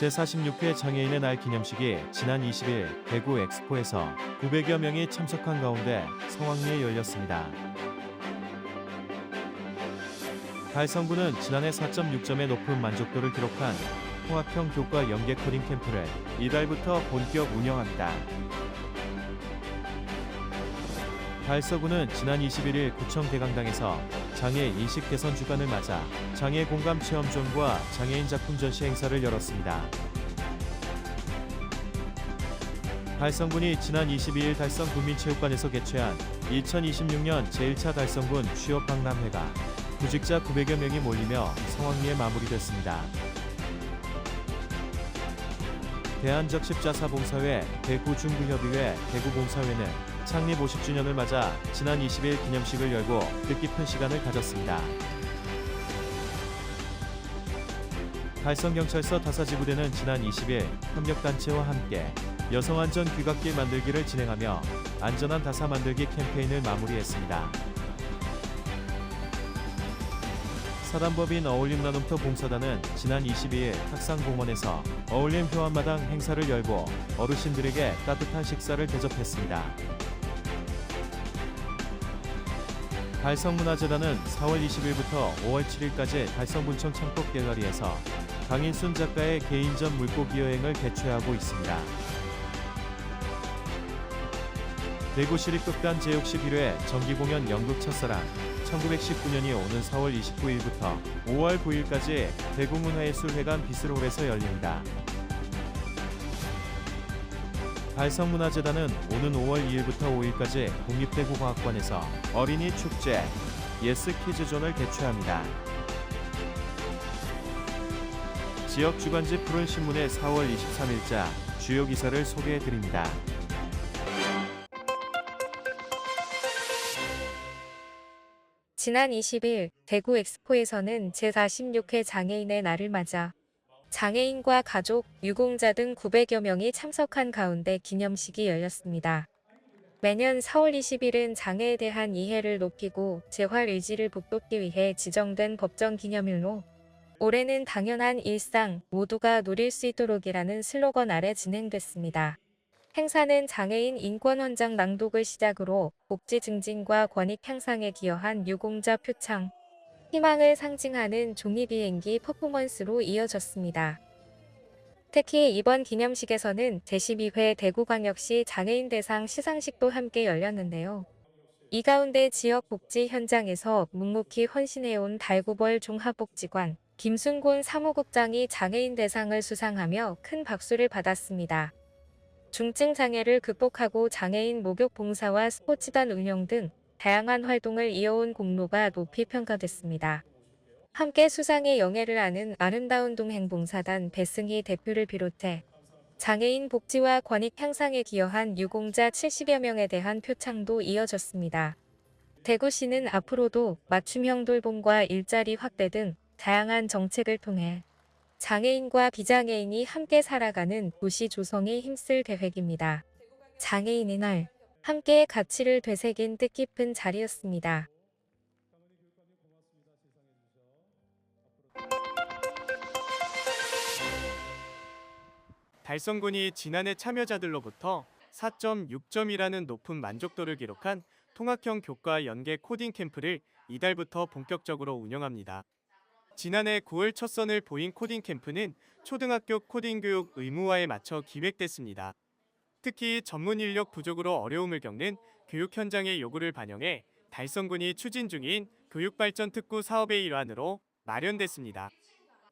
제46회 장애인의 날 기념식이 지난 20일 대구 엑스포에서 900여 명이 참석한 가운데 성황리에 열렸습니다. 달성군은 지난해 4.6점의 높은 만족도를 기록한 통합형 교과 연계 코딩 캠프를 이달부터 본격 운영합니다. 달서군은 지난 21일 구청 대강당에서 장애 인식 개선 주간을 맞아 장애 공감 체험존과 장애인 작품 전시 행사를 열었습니다. 달성군이 지난 22일 달성 국민체육관에서 개최한 2026년 제1차 달성군 취업 박람회가 구직자 900여 명이 몰리며 성황리에 마무리됐습니다. 대한적십자사봉사회, 대구중구협의회, 대구봉사회는 창립 50주년을 맞아 지난 20일 기념식을 열고 뜻깊은 시간을 가졌습니다. 달성경찰서 다사지부대는 지난 20일 협력단체와 함께 여성안전 귀갓길 만들기를 진행하며 안전한 다사 만들기 캠페인을 마무리했습니다. 사단법인 어울림나눔터 봉사단은 지난 22일 탁상공원에서 어울림 효안마당 행사를 열고 어르신들에게 따뜻한 식사를 대접했습니다. 달성문화재단은 4월 20일부터 5월 7일까지 달성군청 창법갤러리에서 강인순 작가의 개인전 물고기 여행을 개최하고 있습니다. 대구시립극단 제61회 정기공연 연극 첫사랑 1919년이 오는 4월 29일부터 5월 9일까지 대구문화예술회관 비스홀에서 열립니다. 달성문화재단은 오는 5월 2일부터 5일까지 국립대구과학관에서 어린이 축제 예스 키즈존을 개최합니다. 지역 주간지 푸른신문의 4월 23일자 주요 기사를 소개해드립니다. 지난 20일 대구 엑스포에서는 제46회 장애인의 날을 맞아 장애인과 가족, 유공자 등 900여 명이 참석한 가운데 기념식이 열렸습니다. 매년 4월 20일은 장애에 대한 이해를 높이고 재활 의지를 북돋기 위해 지정된 법정 기념일로 올해는 당연한 일상 모두가 누릴 수 있도록이라는 슬로건 아래 진행됐습니다. 행사는 장애인 인권헌장 낭독을 시작으로 복지 증진과 권익 향상에 기여한 유공자 표창, 희망을 상징하는 종이비행기 퍼포먼스로 이어졌습니다. 특히 이번 기념식에서는 제12회 대구광역시 장애인 대상 시상식도 함께 열렸는데요. 이 가운데 지역 복지 현장에서 묵묵히 헌신해온 달구벌 종합복지관 김순곤 사무국장이 장애인 대상을 수상하며 큰 박수를 받았습니다. 중증 장애를 극복하고 장애인 목욕 봉사와 스포츠단 운영 등 다양한 활동을 이어온 공로가 높이 평가됐습니다. 함께 수상의 영예를 아는 아름다운 동행봉사단 배승희 대표를 비롯해 장애인 복지와 권익 향상에 기여한 유공자 70여 명에 대한 표창도 이어졌습니다. 대구시는 앞으로도 맞춤형 돌봄과 일자리 확대 등 다양한 정책을 통해 장애인과 비장애인이 함께 살아가는 도시 조성에 힘쓸 계획입니다. 장애인의 날, 함께의 가치를 되새긴 뜻깊은 자리였습니다. 달성군이 지난해 참여자들로부터 4.6점이라는 높은 만족도를 기록한 통합형 교과 연계 코딩 캠프를 이달부터 본격적으로 운영합니다. 지난해 9월 첫 선을 보인 코딩 캠프는 초등학교 코딩 교육 의무화에 맞춰 기획됐습니다. 특히 전문 인력 부족으로 어려움을 겪는 교육 현장의 요구를 반영해 달성군이 추진 중인 교육발전 특구 사업의 일환으로 마련됐습니다.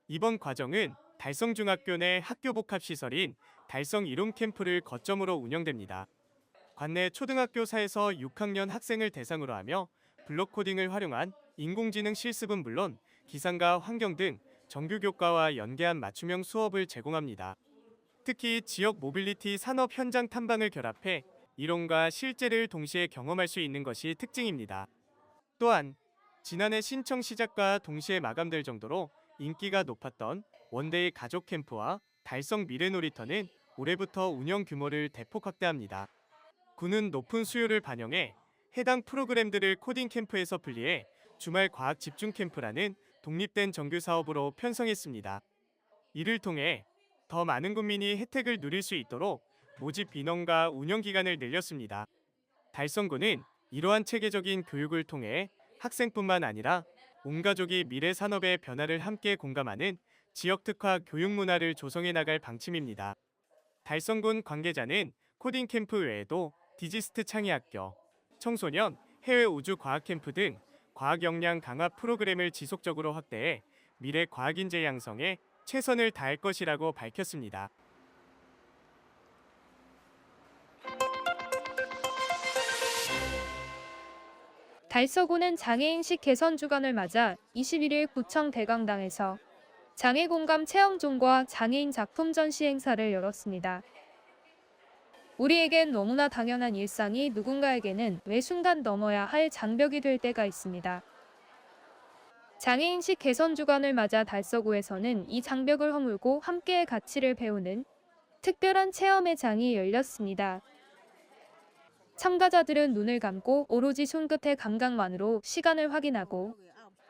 이번 과정은 달성중학교 내 학교 복합시설인 달성 이룸 캠프를 거점으로 운영됩니다. 관내 초등학교사에서 6학년 학생을 대상으로 하며 블록 코딩을 활용한 인공지능 실습은 물론 기상과 환경 등 정규 교과와 연계한 맞춤형 수업을 제공합니다. 특히 지역 모빌리티 산업 현장 탐방을 결합해 이론과 실제를 동시에 경험할 수 있는 것이 특징입니다. 또한 지난해 신청 시작과 동시에 마감될 정도로 인기가 높았던 원데이 가족 캠프와 달성 미래놀이터는 올해부터 운영 규모를 대폭 확대합니다. 군은 높은 수요를 반영해 해당 프로그램들을 코딩 캠프에서 분리해 주말 과학 집중 캠프라는 독립된 정규 사업으로 편성했습니다. 이를 통해 더 많은 국민이 혜택을 누릴 수 있도록 모집 인원과 운영 기간을 늘렸습니다. 달성군은 이러한 체계적인 교육을 통해 학생뿐만 아니라 온 가족이 미래 산업의 변화를 함께 공감하는 지역 특화 교육 문화를 조성해 나갈 방침입니다. 달성군 관계자는 코딩 캠프 외에도 디지스트 창의학교, 청소년 해외 우주 과학 캠프 등 과학 역량 강화 프로그램을 지속적으로 확대해 미래 과학 인재 양성에 최선을 다할 것이라고 밝혔습니다. 달서구는 장애인식 개선 주간을 맞아 21일 구청 대강당에서 장애공감 체험존과 장애인 작품 전시 행사를 열었습니다. 우리에겐 너무나 당연한 일상이 누군가에게는 매 순간 넘어야 할 장벽이 될 때가 있습니다. 장애인식 개선 주간을 맞아 달서구에서는 이 장벽을 허물고 함께의 가치를 배우는 특별한 체험의 장이 열렸습니다. 참가자들은 눈을 감고 오로지 손끝의 감각만으로 시간을 확인하고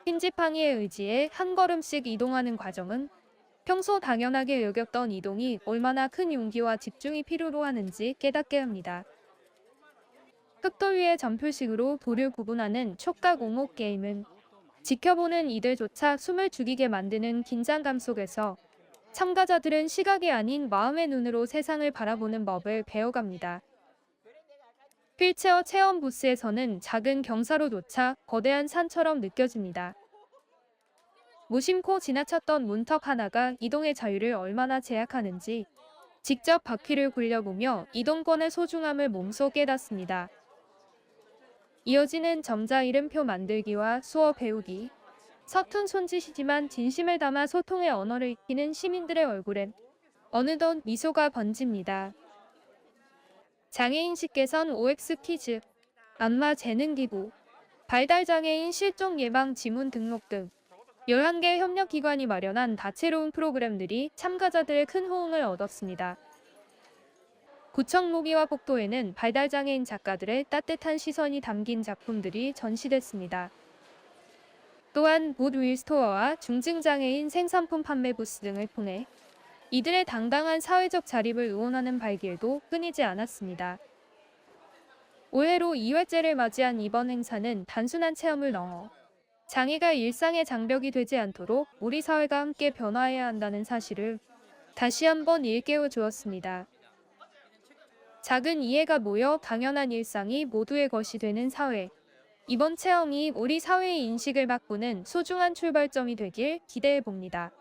흰지팡이의 의지에 한 걸음씩 이동하는 과정은 평소 당연하게 여겼던 이동이 얼마나 큰 용기와 집중이 필요로 하는지 깨닫게 합니다. 흙도 위에 점표식으로 돌을 구분하는 촉각 오목 게임은 지켜보는 이들조차 숨을 죽이게 만드는 긴장감 속에서 참가자들은 시각이 아닌 마음의 눈으로 세상을 바라보는 법을 배워갑니다. 휠체어 체험 부스에서는 작은 경사로조차 거대한 산처럼 느껴집니다. 무심코 지나쳤던 문턱 하나가 이동의 자유를 얼마나 제약하는지 직접 바퀴를 굴려보며 이동권의 소중함을 몸소 깨닫습니다. 이어지는 점자 이름표 만들기와 수어 배우기, 서툰 손짓이지만 진심을 담아 소통의 언어를 익히는 시민들의 얼굴엔 어느덧 미소가 번집니다. 장애인식 개선 OX 퀴즈, 안마 재능 기부, 발달장애인 실종 예방 지문 등록 등 11개 협력기관이 마련한 다채로운 프로그램들이 참가자들의 큰 호응을 얻었습니다. 구청 모기와 복도에는 발달장애인 작가들의 따뜻한 시선이 담긴 작품들이 전시됐습니다. 또한 굿윌 스토어와 중증장애인 생산품 판매 부스 등을 통해 이들의 당당한 사회적 자립을 응원하는 발길도 끊이지 않았습니다. 올해로 2회째를 맞이한 이번 행사는 단순한 체험을 넘어 장애가 일상의 장벽이 되지 않도록 우리 사회가 함께 변화해야 한다는 사실을 다시 한번 일깨워 주었습니다. 작은 이해가 모여 당연한 일상이 모두의 것이 되는 사회. 이번 체험이 우리 사회의 인식을 바꾸는 소중한 출발점이 되길 기대해 봅니다.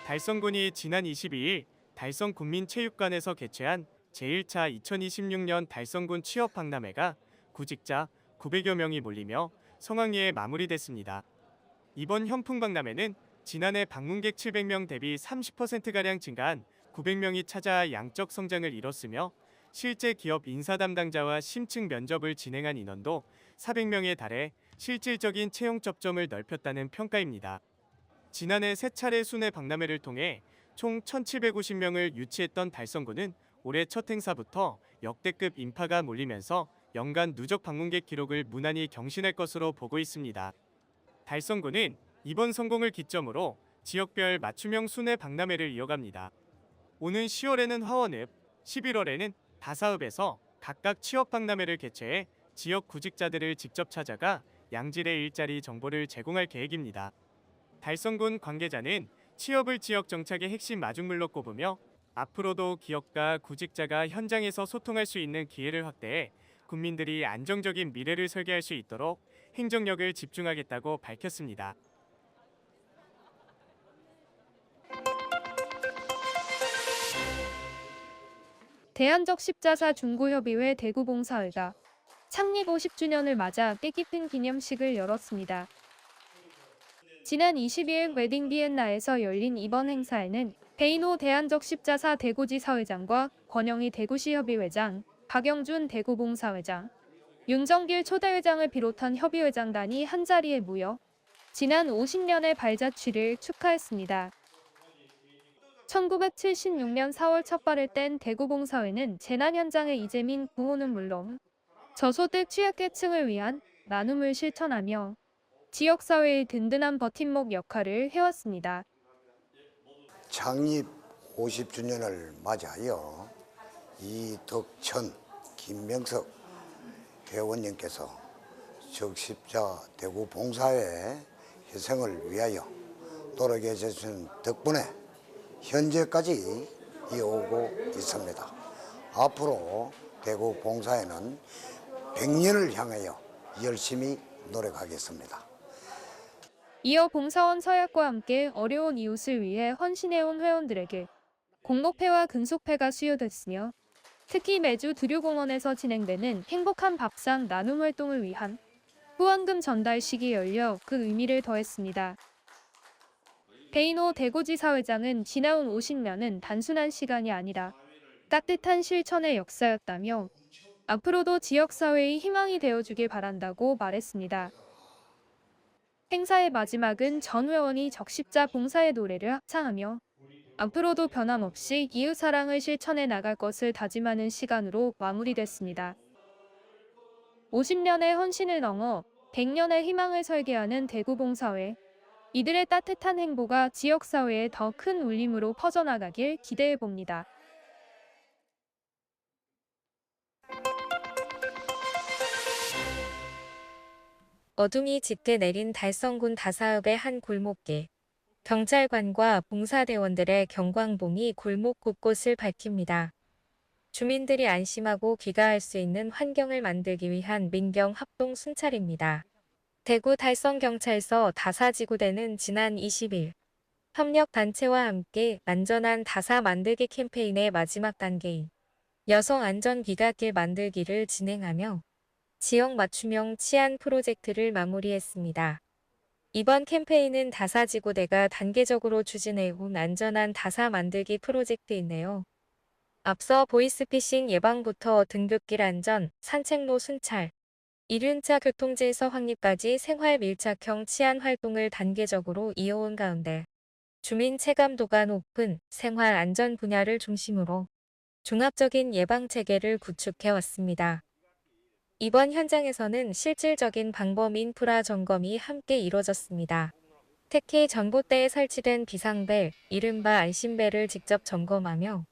달성군이 지난 22일 달성군민체육관에서 개최한 제1차 2026년 달성군 취업박람회가 구직자 900여 명이 몰리며 성황리에 마무리됐습니다. 이번 현풍박람회는 지난해 방문객 700명 대비 30%가량 증가한 900명이 찾아 양적 성장을 이뤘으며 실제 기업 인사 담당자와 심층 면접을 진행한 인원도 400명에 달해 실질적인 채용 접점을 넓혔다는 평가입니다. 지난해 3차례 순회 박람회를 통해 총 1,750명을 유치했던 달성군은 올해 첫 행사부터 역대급 인파가 몰리면서 연간 누적 방문객 기록을 무난히 경신할 것으로 보고 있습니다. 달성군은 이번 성공을 기점으로 지역별 맞춤형 순회 박람회를 이어갑니다. 오는 10월에는 화원읍, 11월에는 다사읍에서 각각 취업 박람회를 개최해 지역 구직자들을 직접 찾아가 양질의 일자리 정보를 제공할 계획입니다. 달성군 관계자는 취업을 지역 정착의 핵심 마중물로 꼽으며 앞으로도 기업과 구직자가 현장에서 소통할 수 있는 기회를 확대해 국민들이 안정적인 미래를 설계할 수 있도록 행정력을 집중하겠다고 밝혔습니다. 대한적 십자사 중고협의회 대구봉사회가 창립 50주년을 맞아 뜻깊은 기념식을 열었습니다. 지난 22일 웨딩 비엔나에서 열린 이번 행사에는 배인호 대한적 십자사 대구지 사회장과 권영희 대구시 협의회장, 박영준 대구봉사회장, 윤정길 초대회장을 비롯한 협의회장단이 한자리에 모여 지난 50년의 발자취를 축하했습니다. 1976년 4월 첫 발을 뗀 대구봉사회는 재난 현장의 이재민 구호는 물론 저소득 취약계층을 위한 나눔을 실천하며 지역사회의 든든한 버팀목 역할을 해왔습니다. 창립 50주년을 맞이하여 이덕천, 김명석 회원님께서 적십자 대구 봉사의 희생을 위하여 노력해 주신 덕분에 현재까지 이어오고 있습니다. 앞으로 대구 봉사에는 100년을 향하여 열심히 노력하겠습니다. 이어 봉사원 서약과 함께 어려운 이웃을 위해 헌신해온 회원들에게 공목패와 근속패가 수여됐으며 특히 매주 두류공원에서 진행되는 행복한 밥상 나눔 활동을 위한 후원금 전달식이 열려 그 의미를 더했습니다. 배인호 대구지사 회장은 지나온 50년은 단순한 시간이 아니라 따뜻한 실천의 역사였다며 앞으로도 지역사회의 희망이 되어주길 바란다고 말했습니다. 행사의 마지막은 전 회원이 적십자 봉사의 노래를 합창하며 앞으로도 변함없이 이웃사랑을 실천해 나갈 것을 다짐하는 시간으로 마무리됐습니다. 50년의 헌신을 넘어 100년의 희망을 설계하는 대구봉사회. 이들의 따뜻한 행보가 지역사회에 더 큰 울림으로 퍼져나가길 기대해봅니다. 어둠이 짙게 내린 달성군 다사읍의 한 골목길. 경찰관과 봉사대원들의 경광봉이 골목 곳곳을 밝힙니다. 주민들이 안심하고 귀가할 수 있는 환경을 만들기 위한 민경 합동 순찰입니다. 대구 달성경찰서 다사지구대는 지난 20일 협력단체와 함께 안전한 다사 만들기 캠페인의 마지막 단계인 여성 안전 귀갓길 만들기를 진행하며 지역 맞춤형 치안 프로젝트를 마무리했습니다. 이번 캠페인은 다사지구대가 단계적으로 추진해온 안전한 다사 만들기 프로젝트인데요. 앞서 보이스피싱 예방부터 등굣길 안전, 산책로 순찰, 이륜차 교통질서 확립까지 생활 밀착형 치안 활동을 단계적으로 이어온 가운데 주민 체감도가 높은 생활 안전 분야를 중심으로 종합적인 예방 체계를 구축해왔습니다. 이번 현장에서는 실질적인 방범 인프라 점검이 함께 이뤄졌습니다. 특히 전봇대에 설치된 비상벨, 이른바 안심벨을 직접 점검하며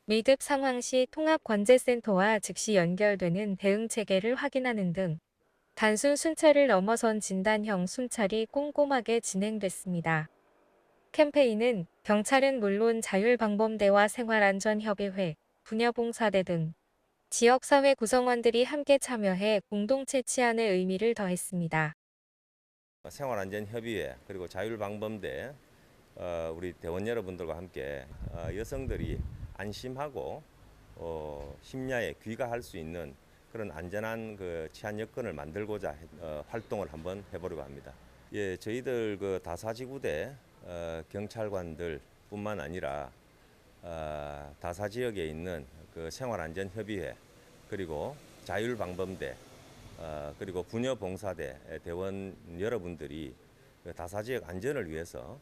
위급 상황 시 통합관제센터와 즉시 연결되는 대응 체계를 확인하는 등 단순 순찰을 넘어선 진단형 순찰이 꼼꼼하게 진행됐습니다. 캠페인은 경찰은 물론 자율방범대와 생활안전협의회, 부녀봉사대 등 지역사회 구성원들이 함께 참여해 공동체 치안의 의미를 더했습니다. 생활안전협의회 그리고 자율방범대 우리 대원 여러분들과 함께 여성들이 안심하고 심야에 귀가할 수 있는 그런 안전한 그 치안 여건을 만들고자 활동을 한번 해보려고 합니다. 예, 저희들 그 다사지구대 경찰관들뿐만 아니라 다사 지역에 있는 그 생활안전협의회 그리고 자율방범대 그리고 부녀봉사대 대원 여러분들이 다사 지역 안전을 위해서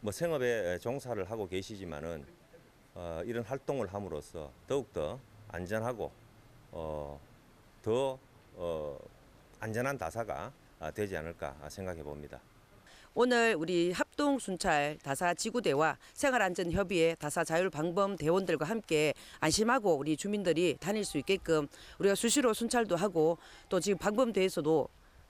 뭐 생업에 종사를 하고 계시지만은 이런 활동을 함으로써 더욱더 안전하고 더 안전한 다사가 되지 않을까 생각해 봅니다. 오늘 우리 합동순찰 다사지구대와 생활안전협의회 다사자율방범 대원들과 함께 안심하고 우리 주민들이 다닐 수 있게끔 우리가 수시로 순찰도 하고 또 지금 방범대에서도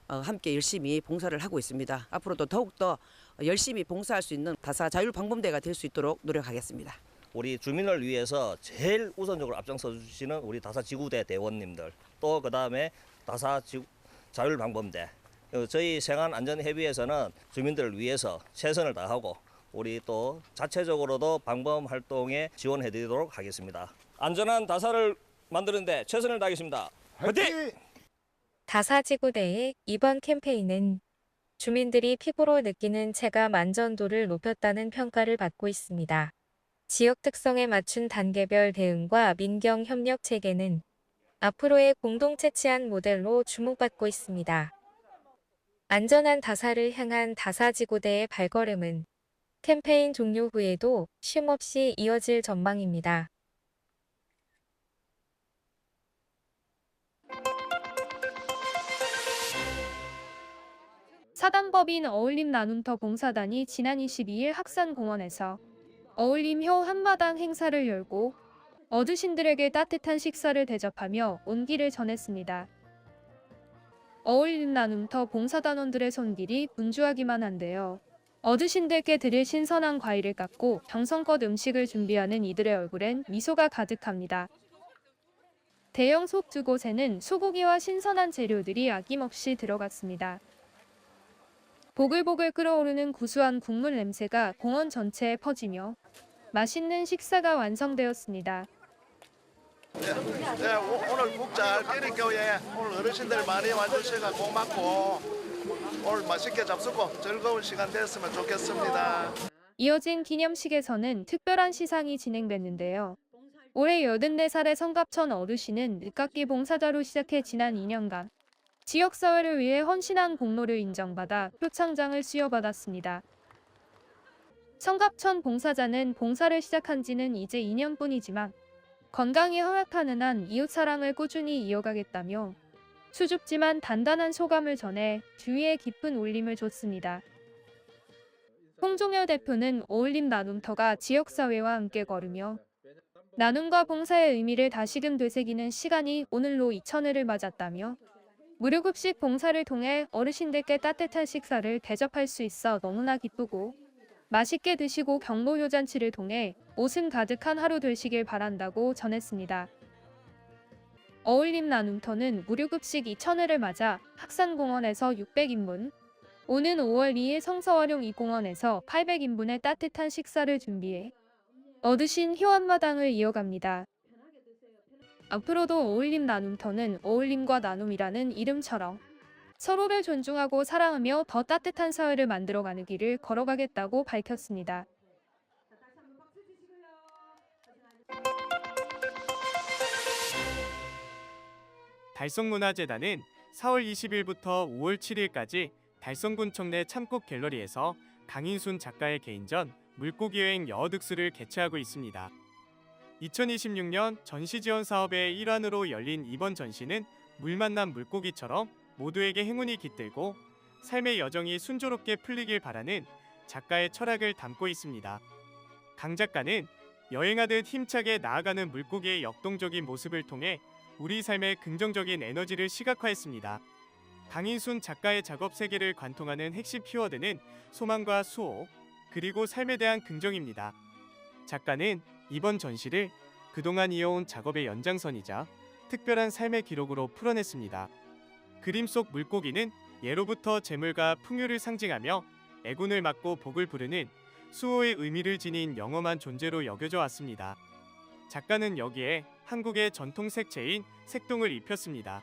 함께 열심히 봉사를 하고 있습니다. 앞으로도 더욱더 열심히 봉사할 수 있는 다사자율방범대가 될 수 있도록 노력하겠습니다. 우리 주민을 위해서 제일 우선적으로 앞장서 주시는 우리 다사지구대 대원님들 또 그다음에 다사자율방범대 저희 생활안전협의회에서는 주민들을 위해서 최선을 다하고 우리 또 자체적으로도 방범 활동에 지원해 드리도록 하겠습니다. 안전한 다사를 만드는 데 최선을 다하겠습니다. 화이팅! 다사지구대의 이번 캠페인은 주민들이 피부로 느끼는 체감 안전도를 높였다는 평가를 받고 있습니다. 지역 특성에 맞춘 단계별 대응과 민경 협력 체계는 앞으로의 공동체 치안 모델로 주목받고 있습니다. 안전한 다사를 향한 다사지구대의 발걸음은 캠페인 종료 후에도 쉼없이 이어질 전망입니다. 사단법인 어울림 나눔터 봉사단이 지난 22일 학산공원에서 어울림효 한마당 행사를 열고 어르신들에게 따뜻한 식사를 대접하며 온기를 전했습니다. 어울림 나눔터 봉사단원들의 손길이 분주하기만 한데요. 어르신들께 드릴 신선한 과일을 깎고 정성껏 음식을 준비하는 이들의 얼굴엔 미소가 가득합니다. 대형 솥 두 곳에는 소고기와 신선한 재료들이 아낌없이 들어갔습니다. 보글보글 끓어오르는 구수한 국물 냄새가 공원 전체에 퍼지며 맛있는 식사가 완성되었습니다. 네, 오늘 국 잘 끓일게요. 오늘 어르신들 많이 와주셔서 고맙고 오늘 맛있게 잡수고 즐거운 시간 됐으면 좋겠습니다. 이어진 기념식에서는 특별한 시상이 진행됐는데요. 올해 84살의 성갑천 어르신은 늦깎이 봉사자로 시작해 지난 2년간 지역사회를 위해 헌신한 공로를 인정받아 표창장을 수여받았습니다. 성갑천 봉사자는 봉사를 시작한 지는 이제 2년뿐이지만 건강이 허락하는 한 이웃사랑을 꾸준히 이어가겠다며 수줍지만 단단한 소감을 전해 주위에 깊은 울림을 줬습니다. 홍종열 대표는 어울림 나눔터가 지역사회와 함께 걸으며 나눔과 봉사의 의미를 다시금 되새기는 시간이 오늘로 2000회를 맞았다며 무료급식 봉사를 통해 어르신들께 따뜻한 식사를 대접할 수 있어 너무나 기쁘고 맛있게 드시고 경로효잔치를 통해 웃음 가득한 하루 되시길 바란다고 전했습니다. 어울림 나눔터는 무료급식 2000회를 맞아 학산공원에서 600인분, 오는 5월 2일 성서활용 2공원에서 800인분의 따뜻한 식사를 준비해 어르신 효한마당을 이어갑니다. 앞으로도 어울림 나눔터는 어울림과 나눔이라는 이름처럼 서로를 존중하고 사랑하며 더 따뜻한 사회를 만들어가는 길을 걸어가겠다고 밝혔습니다. 달성문화재단은 4월 20일부터 5월 7일까지 달성군청 내 참꽃 갤러리에서 강인순 작가의 개인전 물고기 여행 여어득수를 개최하고 있습니다. 2026년 전시지원 사업의 일환으로 열린 이번 전시는 물 만난 물고기처럼 모두에게 행운이 깃들고 삶의 여정이 순조롭게 풀리길 바라는 작가의 철학을 담고 있습니다. 강 작가는 여행하듯 힘차게 나아가는 물고기의 역동적인 모습을 통해 우리 삶의 긍정적인 에너지를 시각화했습니다. 강인순 작가의 작업 세계를 관통하는 핵심 키워드는 소망과 수호, 그리고 삶에 대한 긍정입니다. 작가는 이번 전시를 그동안 이어온 작업의 연장선이자 특별한 삶의 기록으로 풀어냈습니다. 그림 속 물고기는 예로부터 재물과 풍요를 상징하며 애군을 막고 복을 부르는 수호의 의미를 지닌 영험한 존재로 여겨져 왔습니다. 작가는 여기에 한국의 전통 색채인 색동을 입혔습니다.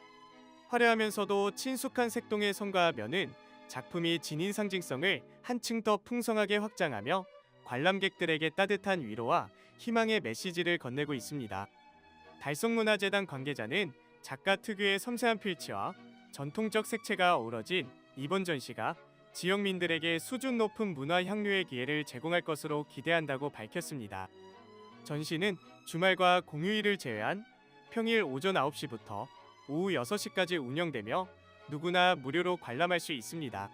화려하면서도 친숙한 색동의 선과 면은 작품이 지닌 상징성을 한층 더 풍성하게 확장하며 관람객들에게 따뜻한 위로와 희망의 메시지를 건네고 있습니다. 달성문화재단 관계자는 작가 특유의 섬세한 필치와 전통적 색채가 어우러진 이번 전시가 지역민들에게 수준 높은 문화 향유의 기회를 제공할 것으로 기대한다고 밝혔습니다. 전시는 주말과 공휴일을 제외한 평일 오전 9시부터 오후 6시까지 운영되며 누구나 무료로 관람할 수 있습니다.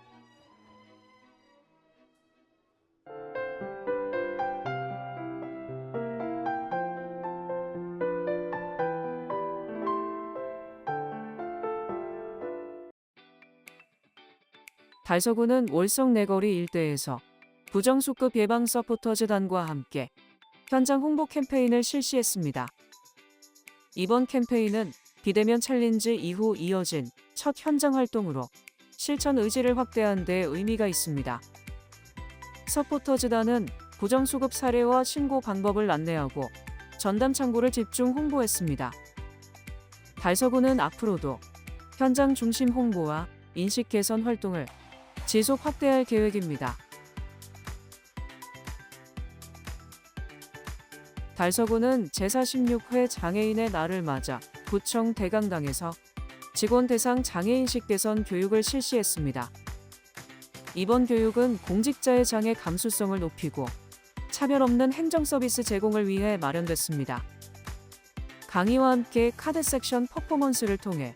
달서구는 월성 내거리 일대에서 부정수급 예방 서포터즈단과 함께 현장 홍보 캠페인을 실시했습니다. 이번 캠페인은 비대면 챌린지 이후 이어진 첫 현장 활동으로 실천 의지를 확대한 데 의미가 있습니다. 서포터즈단은 부정수급 사례와 신고 방법을 안내하고 전담 창구를 집중 홍보했습니다. 달서구는 앞으로도 현장 중심 홍보와 인식 개선 활동을 지속 확대할 계획입니다. 달서구는 제46회 장애인의 날을 맞아 구청 대강당에서 직원 대상 장애인식 개선 교육을 실시했습니다. 이번 교육은 공직자의 장애 감수성을 높이고 차별 없는 행정 서비스 제공을 위해 마련됐습니다. 강의와 함께 카드 섹션 퍼포먼스를 통해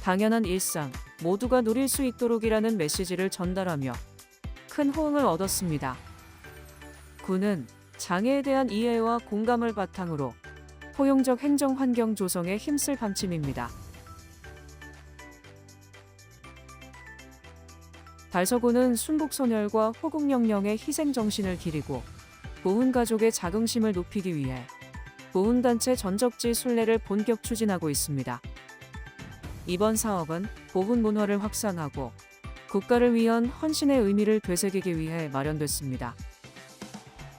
당연한 일상, 모두가 누릴 수 있도록이라는 메시지를 전달하며 큰 호응을 얻었습니다. 군은 장애에 대한 이해와 공감을 바탕으로 포용적 행정 환경 조성에 힘쓸 방침입니다. 달서군은 순국선열과 호국영령의 희생정신을 기리고 보훈가족의 자긍심을 높이기 위해 보훈단체 전적지 순례를 본격 추진하고 있습니다. 이번 사업은 보훈 문화를 확산하고 국가를 위한 헌신의 의미를 되새기기 위해 마련됐습니다.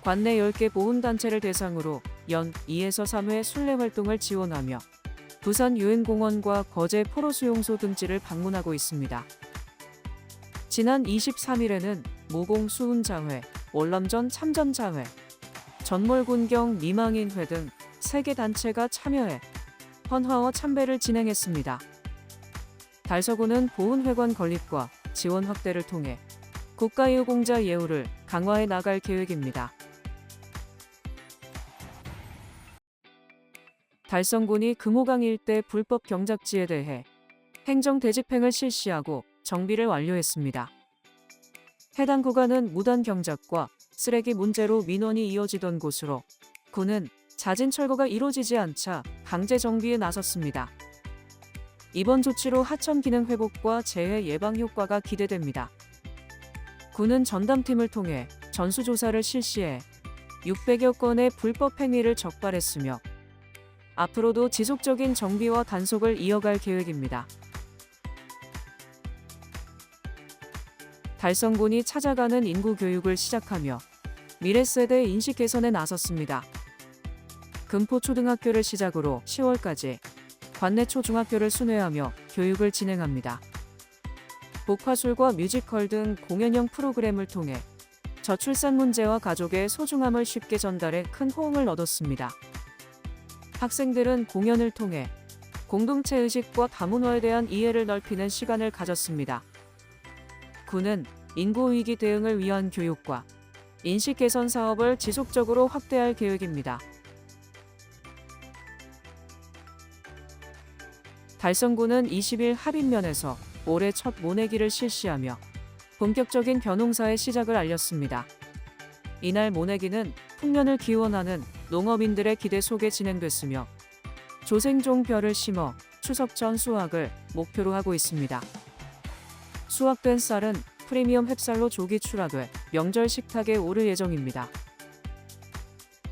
관내 10개 보훈단체를 대상으로 연 2에서 3회 순례 활동을 지원하며 부산 유엔공원과 거제 포로수용소 등지를 방문하고 있습니다. 지난 23일에는 무공 수훈자회, 월남전 참전자회, 전몰군경 미망인회 등 3개 단체가 참여해 헌화와 참배를 진행했습니다. 달서군은 보훈회관 건립과 지원 확대를 통해 국가유공자 예우를 강화해 나갈 계획입니다. 달성군이 금호강 일대 불법 경작지에 대해 행정대집행을 실시하고 정비를 완료했습니다. 해당 구간은 무단 경작과 쓰레기 문제로 민원이 이어지던 곳으로 군은 자진 철거가 이루어지지 않자 강제 정비에 나섰습니다. 이번 조치로 하천 기능 회복과 재해 예방 효과가 기대됩니다. 군은 전담팀을 통해 전수조사를 실시해 600여 건의 불법 행위를 적발했으며 앞으로도 지속적인 정비와 단속을 이어갈 계획입니다. 달성군이 찾아가는 인구 교육을 시작하며 미래 세대 인식 개선에 나섰습니다. 금포초등학교를 시작으로 10월까지 관내 초중학교를 순회하며 교육을 진행합니다. 복화술과 뮤지컬 등 공연형 프로그램을 통해 저출산 문제와 가족의 소중함을 쉽게 전달해 큰 호응을 얻었습니다. 학생들은 공연을 통해 공동체 의식과 다문화에 대한 이해를 넓히는 시간을 가졌습니다. 군은 인구위기 대응을 위한 교육과 인식 개선 사업을 지속적으로 확대할 계획입니다. 달성군은 20일 합인면에서 올해 첫 모내기를 실시하며 본격적인 벼농사의 시작을 알렸습니다. 이날 모내기는 풍년을 기원하는 농업인들의 기대 속에 진행됐으며 조생종 벼를 심어 추석 전 수확을 목표로 하고 있습니다. 수확된 쌀은 프리미엄 햅쌀로 조기 출하돼 명절 식탁에 오를 예정입니다.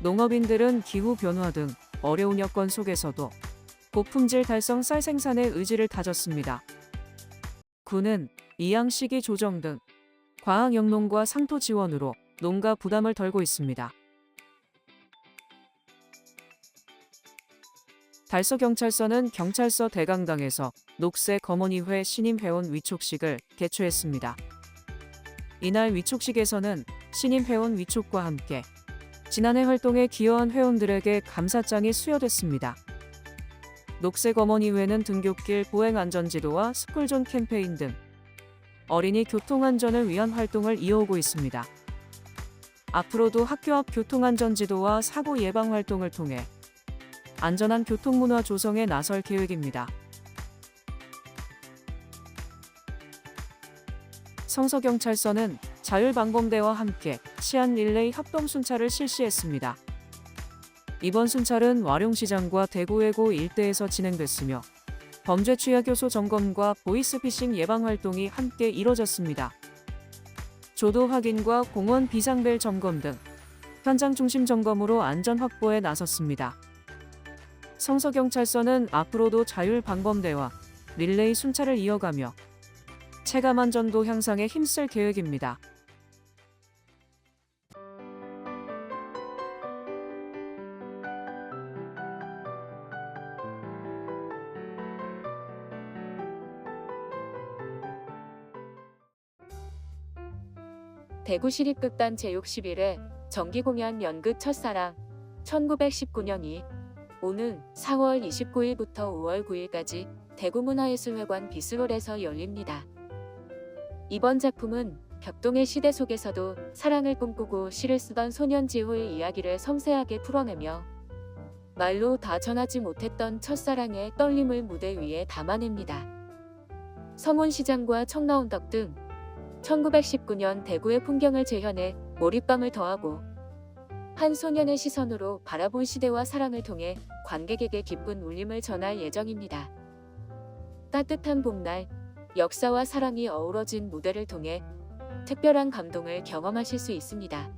농업인들은 기후 변화 등 어려운 여건 속에서도 고품질 달성 쌀 생산에 의지를 다졌습니다. 군은 이양 시기 조정 등 과학 영농과 상토 지원으로 농가 부담을 덜고 있습니다. 달서경찰서는 경찰서 대강당에서 녹색 검언이회 신임 회원 위촉식을 개최했습니다. 이날 위촉식에서는 신임 회원 위촉과 함께 지난해 활동에 기여한 회원들에게 감사장이 수여됐습니다. 녹색 어머니회는 등굣길 보행안전지도와 스쿨존 캠페인 등 어린이 교통안전을 위한 활동을 이어오고 있습니다. 앞으로도 학교 앞 교통안전지도와 사고 예방 활동을 통해 안전한 교통문화 조성에 나설 계획입니다. 성서경찰서는 자율방범대와 함께 치안 릴레이 합동순찰을 실시했습니다. 이번 순찰은 와룡시장과 대구외고 일대에서 진행됐으며 범죄 취약 요소 점검과 보이스피싱 예방 활동이 함께 이뤄졌습니다. 조도 확인과 공원 비상벨 점검 등 현장 중심 점검으로 안전 확보에 나섰습니다. 성서경찰서는 앞으로도 자율방범대와 릴레이 순찰을 이어가며 체감 안전도 향상에 힘쓸 계획입니다. 대구시립극단 제61회 정기공연 연극 첫사랑 1919년이 오는 4월 29일부터 5월 9일까지 대구문화예술회관 비스홀에서 열립니다. 이번 작품은 격동의 시대 속에서도 사랑을 꿈꾸고 시를 쓰던 소년지호의 이야기를 섬세하게 풀어내며 말로 다 전하지 못했던 첫사랑의 떨림을 무대 위에 담아냅니다. 서문시장과 청라운덕 등 1919년 대구의 풍경을 재현해 몰입감을 더하고 한 소년의 시선으로 바라본 시대와 사랑을 통해 관객에게 기쁜 울림을 전할 예정입니다. 따뜻한 봄날, 역사와 사랑이 어우러진 무대를 통해 특별한 감동을 경험하실 수 있습니다.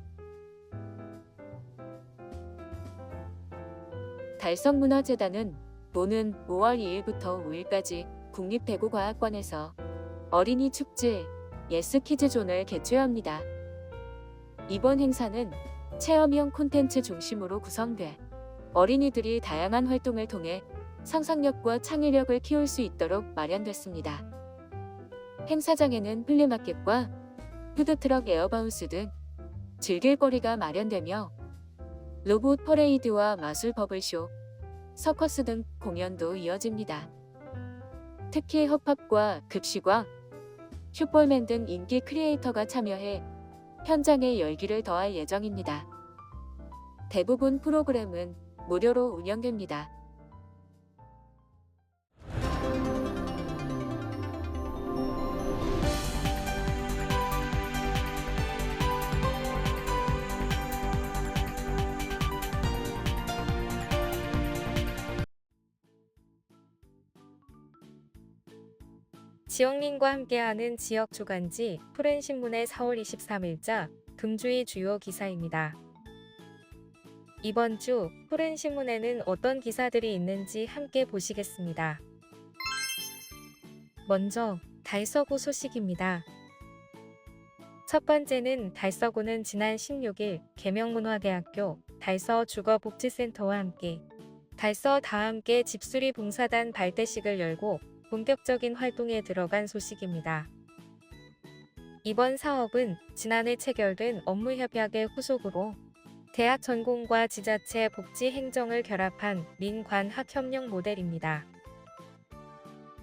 달성문화재단은 오는 5월 2일부터 5일까지 국립대구과학관에서 어린이 축제 예스키즈존을 개최합니다. 이번 행사는 체험형 콘텐츠 중심으로 구성돼 어린이들이 다양한 활동을 통해 상상력과 창의력을 키울 수 있도록 마련됐습니다. 행사장에는 플리마켓과 푸드트럭 에어바운스 등 즐길거리가 마련되며 로봇 퍼레이드와 마술 버블쇼, 서커스 등 공연도 이어집니다. 특히 힙합과 급식과 슈퍼맨 등 인기 크리에이터가 참여해 현장의 열기를 더할 예정입니다. 대부분 프로그램은 무료로 운영됩니다. 지역민과 함께하는 지역 주간지 푸른신문의 4월 23일자 금주의 주요 기사입니다. 이번 주 푸른신문에는 어떤 기사들이 있는지 함께 보시겠습니다. 먼저 달서구 소식입니다. 첫 번째는 달서구는 지난 16일 계명문화대학교 달서주거복지센터와 함께 달서 다함께 집수리 봉사단 발대식을 열고 본격적인 활동에 들어간 소식입니다. 이번 사업은 지난해 체결된 업무협약의 후속으로 대학 전공과 지자체 복지 행정을 결합한 민관학 협력 모델입니다.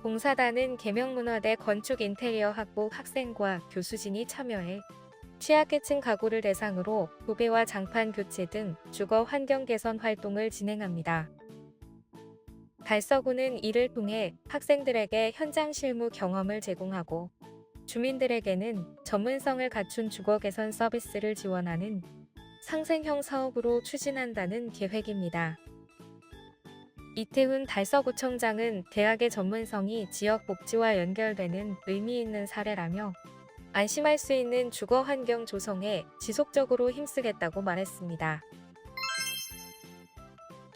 봉사단은 계명문화대 건축 인테리어 학부 학생과 교수진이 참여해 취약계층 가구를 대상으로 도배와 장판 교체 등 주거 환경 개선 활동을 진행합니다. 달서구는 이를 통해 학생들에게 현장 실무 경험을 제공하고 주민들에게는 전문성을 갖춘 주거 개선 서비스를 지원하는 상생형 사업으로 추진한다는 계획입니다. 이태훈 달서구청장은 대학의 전문성이 지역 복지와 연결되는 의미 있는 사례라며 안심할 수 있는 주거 환경 조성에 지속적으로 힘쓰겠다고 말했습니다.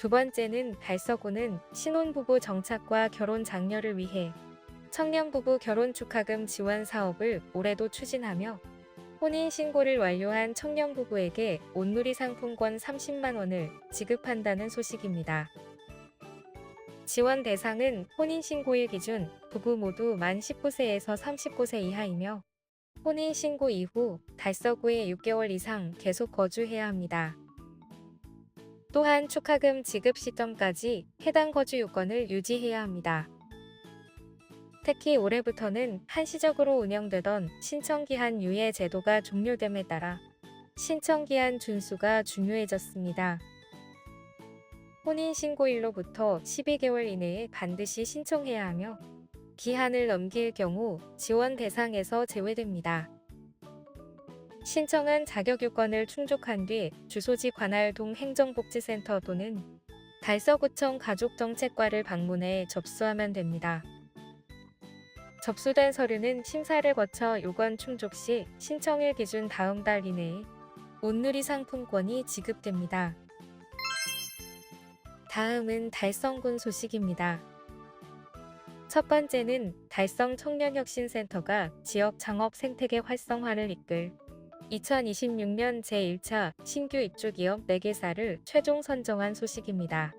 두 번째는 달서구는 신혼부부 정착과 결혼 장려를 위해 청년부부 결혼 축하금 지원 사업을 올해도 추진하며 혼인신고를 완료한 청년부부에게 온누리 상품권 30만 원을 지급한다는 소식입니다. 지원 대상은 혼인신고일 기준 부부 모두 만 19세에서 39세 이하이며 혼인신고 이후 달서구에 6개월 이상 계속 거주해야 합니다. 또한 축하금 지급 시점까지 해당 거주 요건을 유지해야 합니다. 특히 올해부터는 한시적으로 운영되던 신청기한 유예 제도가 종료됨에 따라 신청기한 준수가 중요해졌습니다. 혼인신고일로부터 12개월 이내에 반드시 신청해야 하며 기한을 넘길 경우 지원 대상에서 제외됩니다. 신청한 자격 요건을 충족한 뒤 주소지 관할동 행정복지센터 또는 달서구청 가족정책과를 방문해 접수하면 됩니다. 접수된 서류는 심사를 거쳐 요건 충족 시 신청일 기준 다음 달 이내에 온누리 상품권이 지급됩니다. 다음은 달성군 소식입니다. 첫 번째는 달성 청년혁신센터가 지역 창업 생태계 활성화를 이끌 2026년 제1차 신규 입주 기업 4개사를 최종 선정한 소식입니다.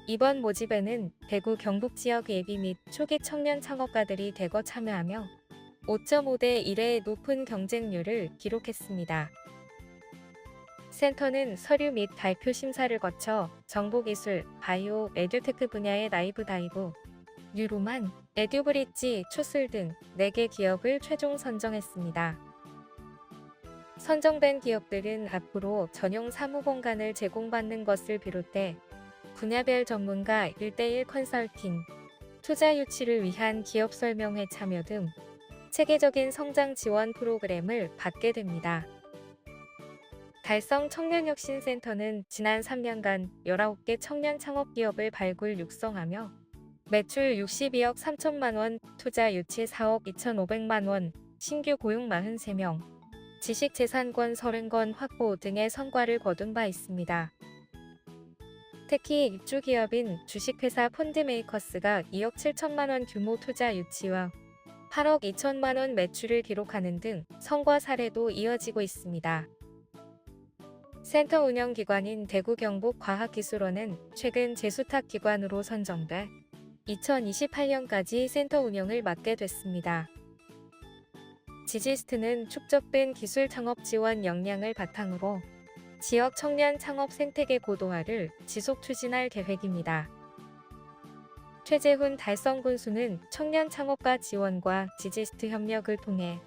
이번 모집에는 대구 경북 지역 예비 및 초기 청년 창업가들이 대거 참여하며 5.5대 1의 높은 경쟁률을 기록했습니다. 센터는 서류 및 발표 심사를 거쳐 정보기술, 바이오, 에듀테크 분야의 나이브 다이브, 뉴로만, 에듀브릿지, 초슬 등 4개 기업을 최종 선정했습니다. 선정된 기업들은 앞으로 전용 사무 공간을 제공받는 것을 비롯해 분야별 전문가 1:1 컨설팅, 투자 유치를 위한 기업 설명회 참여 등 체계적인 성장 지원 프로그램을 받게 됩니다. 달성 청년혁신센터는 지난 3년간 19개 청년 창업기업을 발굴 육성하며 매출 62억 3천만 원, 투자 유치 4억 2,500만 원, 신규 고용 43명, 지식재산권 30건 확보 등의 성과를 거둔 바 있습니다. 특히 입주기업인 주식회사 펀드메이커스가 2억 7천만 원 규모 투자 유치와 8억 2천만 원 매출을 기록하는 등 성과 사례도 이어지고 있습니다. 센터 운영기관인 대구경북과학기술원은 최근 재수탁 기관으로 선정돼 2028년까지 센터 운영을 맡게 됐습니다. 지지스트는 축적된 기술 창업 지원 역량을 바탕으로 지역 청년 창업 생태계 고도화를 지속 추진할 계획입니다. 최재훈 달성군수는 청년 창업가 지원과 지지스트 협력을 통해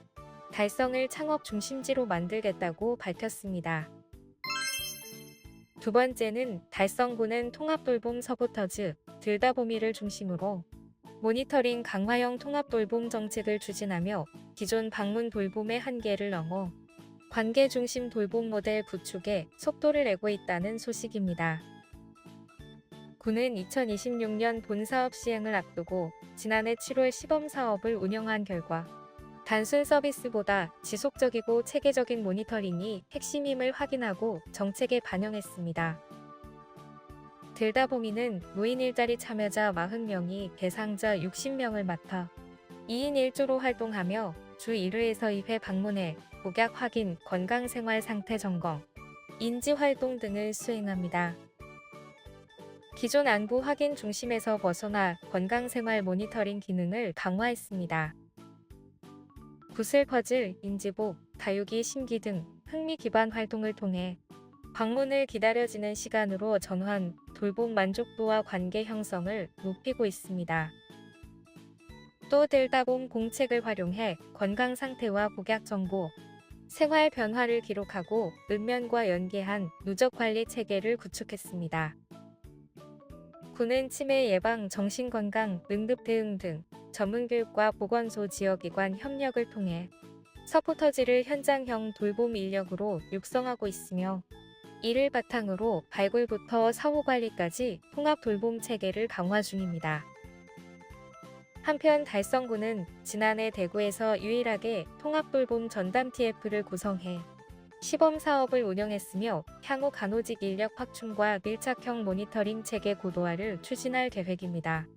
달성을 창업 중심지로 만들겠다고 밝혔습니다. 두 번째는 달성군은 통합돌봄 서포터즈 들다보미를 중심으로 모니터링 강화형 통합돌봄 정책을 추진하며 기존 방문 돌봄의 한계를 넘어 관계 중심 돌봄 모델 구축에 속도를 내고 있다는 소식입니다. 군은 2026년 본사업 시행을 앞두고 지난해 7월 시범 사업을 운영한 결과 단순 서비스보다 지속적이고 체계적인 모니터링이 핵심임을 확인하고 정책에 반영했습니다. 들다보미는 무인 일자리 참여자 40명이 대상자 60명을 맡아 2인 1조로 활동하며 주 1회에서 2회 방문해 복약 확인, 건강생활 상태 점검, 인지활동 등을 수행합니다. 기존 안부 확인 중심에서 벗어나 건강생활 모니터링 기능을 강화했습니다. 구슬 퍼즐, 인지복, 다육이 심기 등 흥미 기반 활동을 통해 방문을 기다려지는 시간으로 전환, 돌봄 만족도와 관계 형성을 높이고 있습니다. 또 들다봄 공책을 활용해 건강 상태와 복약 정보, 생활 변화를 기록하고 읍면과 연계한 누적 관리 체계를 구축했습니다. 군은 치매 예방, 정신건강, 응급 대응 등 전문교육과 보건소 지역기관 협력을 통해 서포터즈를 현장형 돌봄 인력으로 육성하고 있으며 이를 바탕으로 발굴부터 사후관리까지 통합 돌봄 체계를 강화 중입니다. 한편 달성군은 지난해 대구에서 유일하게 통합돌봄 전담 TF를 구성해 시범 사업을 운영했으며 향후 간호직 인력 확충과 밀착형 모니터링 체계 고도화를 추진할 계획입니다.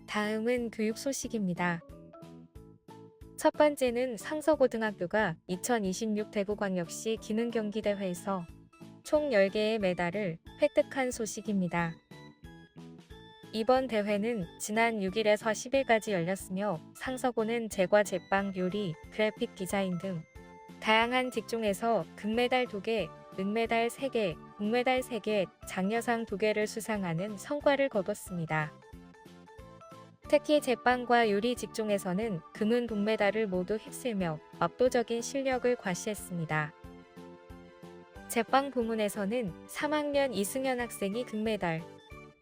다음은 교육 소식입니다. 첫 번째는 상서고등학교가 2026 대구광역시 기능경기대회에서 총 10개의 메달을 획득한 소식입니다. 이번 대회는 지난 6일에서 10일까지 열렸으며 상서고는 제과, 제빵, 요리, 그래픽 디자인 등 다양한 직종에서 금메달 2개, 은메달 3개, 동메달 3개, 장려상 2개를 수상하는 성과를 거뒀습니다. 특히 제빵과 요리 직종에서는 금은 동메달을 모두 휩쓸며 압도적인 실력을 과시했습니다. 제빵 부문에서는 3학년 이승현 학생이 금메달,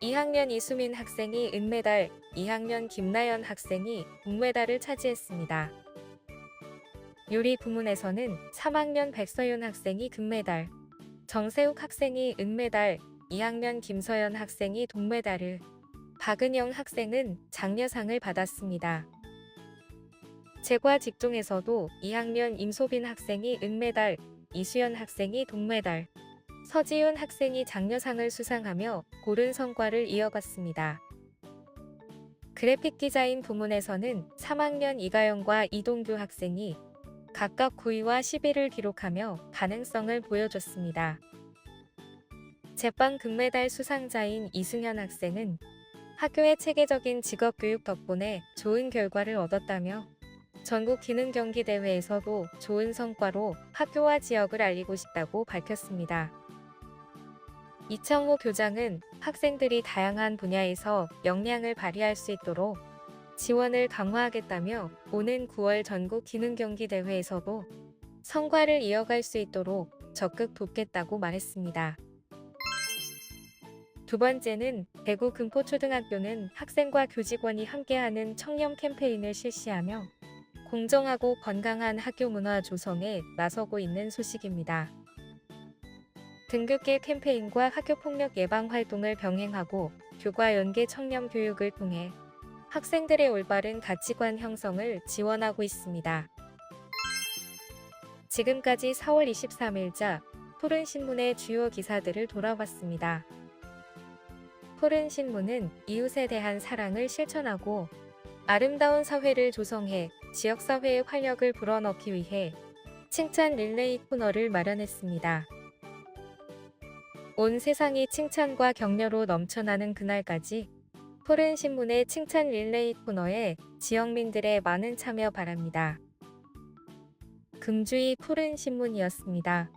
2학년 이수민 학생이 은메달, 2학년 김나연 학생이 동메달을 차지했습니다. 요리 부문에서는 3학년 백서윤 학생이 금메달, 정세욱 학생이 은메달, 2학년 김서연 학생이 동메달을, 박은영 학생은 장려상을 받았습니다. 제과 직종에서도 2학년 임소빈 학생이 은메달, 이수연 학생이 동메달, 서지윤 학생이 장려상을 수상하며 고른 성과를 이어갔습니다. 그래픽 디자인 부문에서는 3학년 이가영과 이동규 학생이 각각 9위와 10위를 기록하며 가능성을 보여줬습니다. 제빵 금메달 수상자인 이승현 학생은 학교의 체계적인 직업교육 덕분에 좋은 결과를 얻었다며 전국 기능경기대회에서도 좋은 성과로 학교와 지역을 알리고 싶다고 밝혔습니다. 이창호 교장은 학생들이 다양한 분야에서 역량을 발휘할 수 있도록 지원을 강화하겠다며 오는 9월 전국 기능경기대회에서도 성과를 이어갈 수 있도록 적극 돕겠다고 말했습니다. 두 번째는 대구 금포초등학교는 학생과 교직원이 함께하는 청렴 캠페인을 실시하며 공정하고 건강한 학교 문화 조성에 나서고 있는 소식입니다. 등굣길 캠페인과 학교폭력 예방 활동을 병행하고 교과 연계 청렴 교육을 통해 학생들의 올바른 가치관 형성을 지원하고 있습니다. 지금까지 4월 23일자 푸른신문의 주요 기사들을 돌아봤습니다. 푸른신문은 이웃에 대한 사랑을 실천하고 아름다운 사회를 조성해 지역사회의 활력을 불어넣기 위해 칭찬 릴레이 코너를 마련했습니다. 온 세상이 칭찬과 격려로 넘쳐나는 그날까지 푸른신문의 칭찬 릴레이 코너에 지역민들의 많은 참여 바랍니다. 금주의 푸른신문이었습니다.